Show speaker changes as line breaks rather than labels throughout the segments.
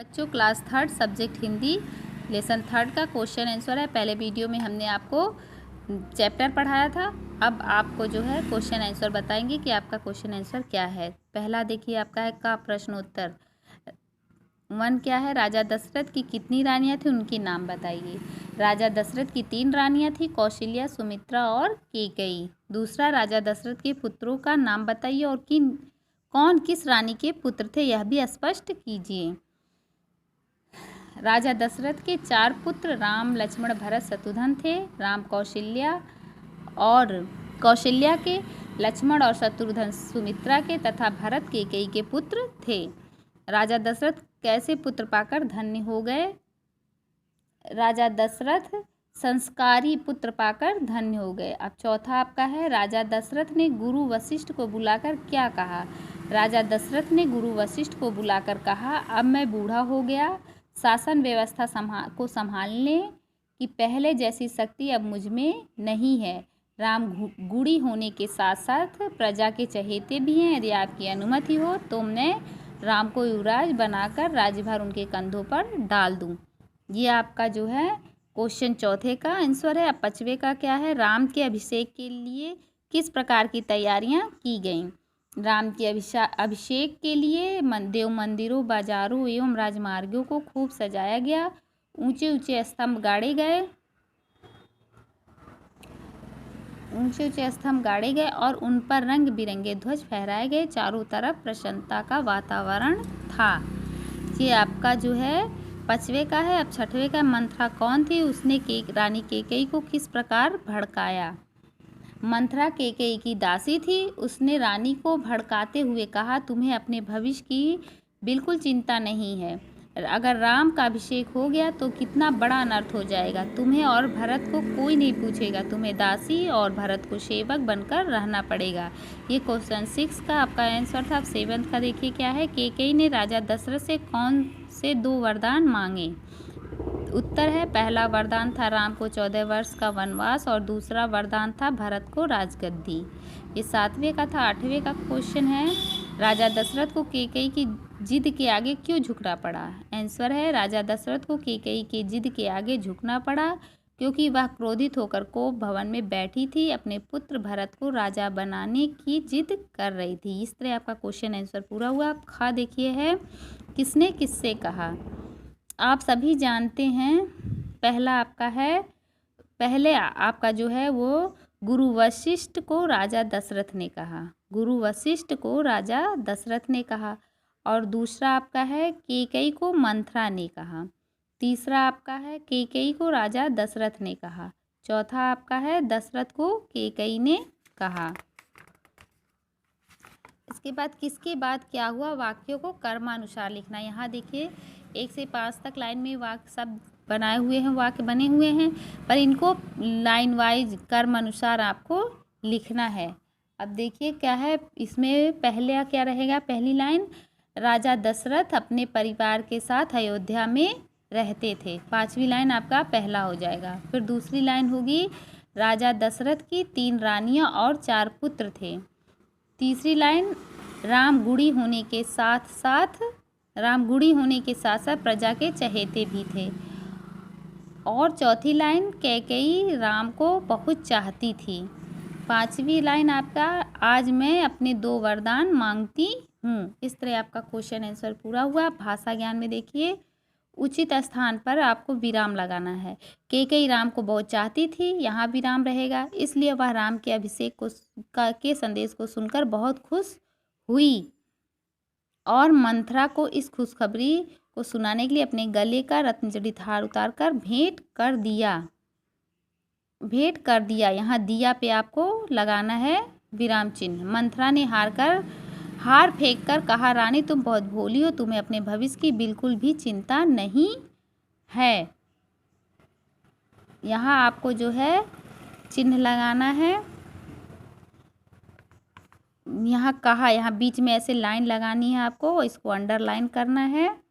बच्चों class third subject Hindi lesson third का question answer है। पहले वीडियो में हमने आपको चैप्टर पढ़ाया था। अब आपको जो है क्वेश्चन आंसर बताएंगे कि आपका क्वेश्चन आंसर क्या है। पहला देखिए आपका है का प्रश्नोत्तर 1 क्या है, राजा दशरथ की कितनी रानियां थी उनके नाम बताइए। राजा दशरथ की 3 रानियां थी, कौशल्या, सुमित्रा और कैकेयी। दूसरा, राजा दशरथ के पुत्रों का नाम बताइए और कौन किस रानी के पुत्र थे यह भी स्पष्ट कीजिए। राजा दशरथ के 4 पुत्र राम, लक्ष्मण, भरत, शत्रुघ्न थे। राम कौशल्या के, लक्ष्मण और शत्रुघ्न सुमित्रा के तथा भरत कैकेयी के पुत्र थे। राजा दशरथ कैसे पुत्र पाकर धन्य हो गए। राजा दशरथ संस्कारी पुत्र पाकर धन्य हो गए। अब चौथा आपका है, राजा दशरथ ने गुरु वशिष्ठ को बुलाकर क्या कहा। राजा दशरथ ने गुरु वशिष्ठ को बुलाकर कहा, अब मैं बूढ़ा हो गया, शासन व्यवस्था को संभालने की पहले जैसी शक्ति अब मुझ में नहीं है। राम गुणी होने के साथ साथ प्रजा के चहेते भी हैं। यदि आपकी अनुमति हो तो मैं राम को युवराज बनाकर राज्यभार उनके कंधों पर डाल दूं। ये आपका जो है क्वेश्चन चौथे का आंसर है। अब 5वें का क्या है, राम के अभिषेक के लिए किस प्रकार की तैयारियां की गईं। राम के अभिषेक के लिए देव मंदिरों, बाजारों एवं राजमार्गों को खूब सजाया गया। ऊंचे ऊंचे स्तंभ गाड़े गए और उन पर रंग बिरंगे ध्वज फहराए गए। चारों तरफ प्रसन्नता का वातावरण था। ये आपका जो है 5वें का है। अब 6वें का, मंथरा कौन थी, उसने रानी कैकेयी को किस प्रकार भड़काया। मंथरा कैकेयी की दासी थी। उसने रानी को भड़काते हुए कहा, तुम्हें अपने भविष्य की बिल्कुल चिंता नहीं है। अगर राम का अभिषेक हो गया तो कितना बड़ा अनर्थ हो जाएगा। तुम्हें और भरत को कोई नहीं पूछेगा। तुम्हें दासी और भरत को सेवक बनकर रहना पड़ेगा। ये क्वेश्चन 6 का आपका आंसर था। अब 7 का देखिए क्या है, कैकेयी ने राजा दशरथ से कौन से 2 वरदान मांगे। उत्तर है, पहला वरदान था राम को 14 वर्ष का वनवास और दूसरा वरदान था भरत को राजगद्दी। ये 7वें का था। 8वें का क्वेश्चन है, राजा दशरथ को कैकेयी की जिद के आगे क्यों झुकना पड़ा। आंसर है, राजा दशरथ को कैकेयी की जिद के आगे झुकना पड़ा क्योंकि वह क्रोधित होकर कोप भवन में बैठी थी, अपने पुत्र भरत को राजा बनाने की जिद कर रही थी। इस तरह आपका क्वेश्चन आंसर पूरा हुआ। आप खा देखिए है, किसने किससे कहा। आप सभी जानते हैं, पहला आपका है, पहले आपका जो है वो गुरु वशिष्ठ को राजा दशरथ ने कहा। गुरु वशिष्ठ को राजा दशरथ ने कहा। और दूसरा आपका है, कैकेयी को मंथरा ने कहा। तीसरा आपका है, कैकेयी को राजा दशरथ ने कहा। चौथा आपका है, दशरथ को कैकेयी ने कहा। इसके बाद किसके बाद क्या हुआ, वाक्यों को कर्मानुसार लिखना। यहाँ देखिए 1 से 5 तक लाइन में वाक्य सब बनाए हुए हैं, वाक्य बने हुए हैं, पर इनको लाइन वाइज कर्म अनुसार आपको लिखना है। अब देखिए क्या है इसमें, पहले क्या रहेगा, पहली लाइन, राजा दशरथ अपने परिवार के साथ अयोध्या में रहते थे। 5वीं लाइन आपका पहला हो जाएगा। फिर दूसरी लाइन होगी, राजा दशरथ की 3 रानियां और 4 पुत्र थे। तीसरी लाइन, राम गुणी होने के साथ साथ प्रजा के चहेते भी थे। और चौथी लाइन, कैकेयी राम को बहुत चाहती थी। 5वीं लाइन आपका, आज मैं अपने 2 वरदान मांगती हूँ। इस तरह आपका क्वेश्चन आंसर पूरा हुआ। भाषा ज्ञान में देखिए, उचित स्थान पर आपको विराम लगाना है। कैकेयी राम को बहुत चाहती थी, यहाँ विराम रहेगा, इसलिए वह राम के अभिषेक के संदेश को सुनकर बहुत खुश हुई और मंथरा को इस खुशखबरी को सुनाने के लिए अपने गले का रत्नजड़ित हार उतारकर भेंट कर दिया। यहाँ दिया पे आपको लगाना है विराम चिन्ह। मंथरा ने हार फेंक कर कहा, रानी तुम बहुत भोली हो, तुम्हें अपने भविष्य की बिल्कुल भी चिंता नहीं है। यहाँ आपको जो है चिन्ह लगाना है। यहाँ कहा, यहाँ बीच में ऐसे लाइन लगानी है आपको, इसको अंडरलाइन करना है।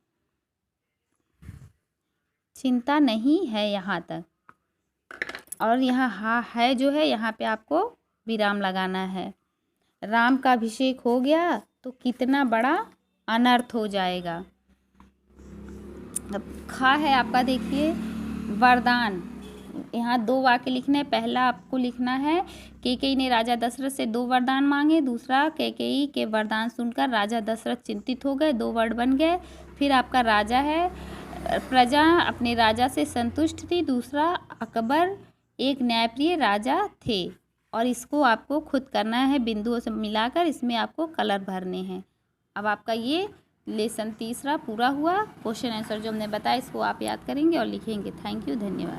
चिंता नहीं है यहाँ तक। और यहाँ हा है जो है, यहाँ पे आपको विराम लगाना है। राम का अभिषेक हो गया तो कितना बड़ा अनर्थ हो जाएगा। अब खा है आपका, देखिए वरदान। यहाँ 2 वाक्य लिखने हैं। पहला आपको लिखना है कैकेयी ने राजा दशरथ से 2 वरदान मांगे। दूसरा कैकेयी के वरदान सुनकर राजा दशरथ चिंतित हो गए, 2 वर्ड बन गए। फिर आपका राजा है, प्रजा अपने राजा से संतुष्ट थी। दूसरा अकबर एक न्यायप्रिय राजा थे। और इसको आपको खुद करना है, बिंदुओं से मिलाकर इसमें आपको कलर भरने हैं। अब आपका ये लेसन तीसरा पूरा हुआ। क्वेश्चन आंसर जो हमने बताया इसको आप याद करेंगे और लिखेंगे। थैंक यू, धन्यवाद।